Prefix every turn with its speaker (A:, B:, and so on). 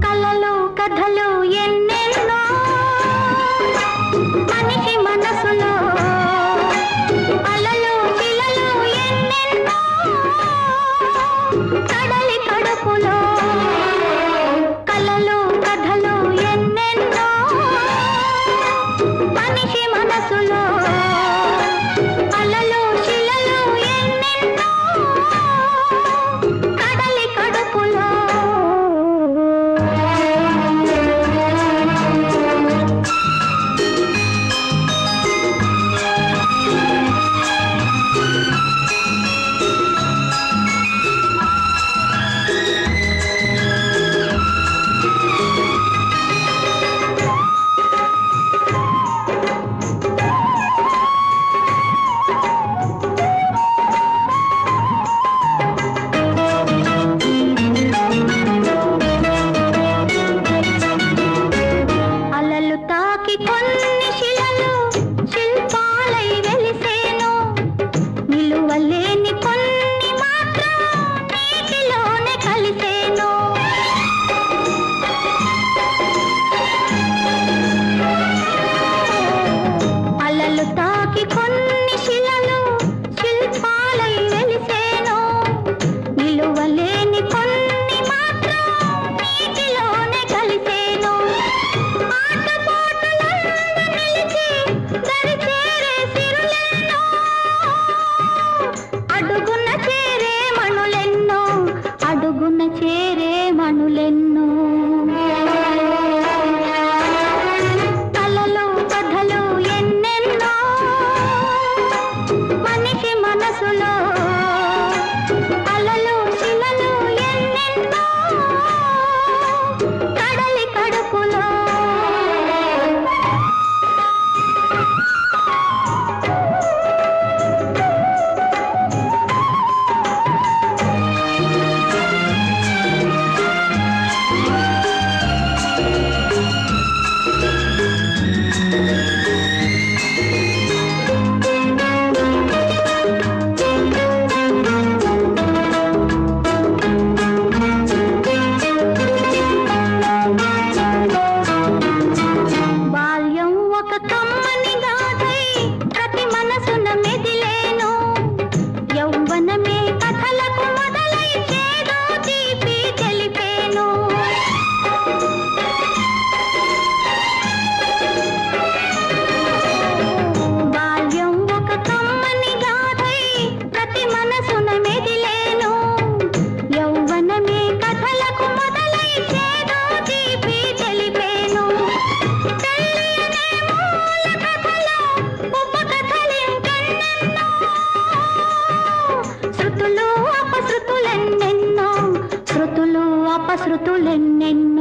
A: కలలు కథలు ఎన్నెన్నో మనిషి మనసులో అలలు శిలలు ఎన్నెన్నో కడలి కడుపులో కలలు కథలు ఎన్నెన్నో మనిషి మనసులో అలలు శిలలు ఎన్నెన్నో కడలి కడుపులో అలలు తాకి కొన్ని శిలలు శిల్పాలై వెలిసేను నిలువలేని కొన్ని మాత్రం నీటిలోనే కలిసేను అలలు తాకి కొన్ని శిలలు శిల్పాలై వెలిసేను నిలువలేని కొన్ని మాత్రం నీటిలోనే కలిసేను ఆటపోటులందు నిలిచి దరి చేరే సిరులెన్నో అడుగున చేరే మణులెన్నో అడుగున చేరే మణులెన్నో కలలు కథలు ఎన్నెన్నో మనిషి మనసులో అలలు శిలలు ఎన్నెన్నో కడలి కడుపులో బాల్యం ఒక కమ్మని గాథై ప్రతి మనసున మెదిలేను యౌవనమే కథలకు మొదలై చేదో తీపి తెలిపేను బాల్యం ఒక కమ్మని గాథై ప్రతి మనసున మెదిలేను యౌవనమే కథలకు మొదలై చేదో తీపి తెలిపేను తెలియనే మూల కథలో ఉపకథలింకెన్నెన్నో శృతులు అపశృతులెన్నెన్నో శృతులు అపశృతులెన్నెన్నో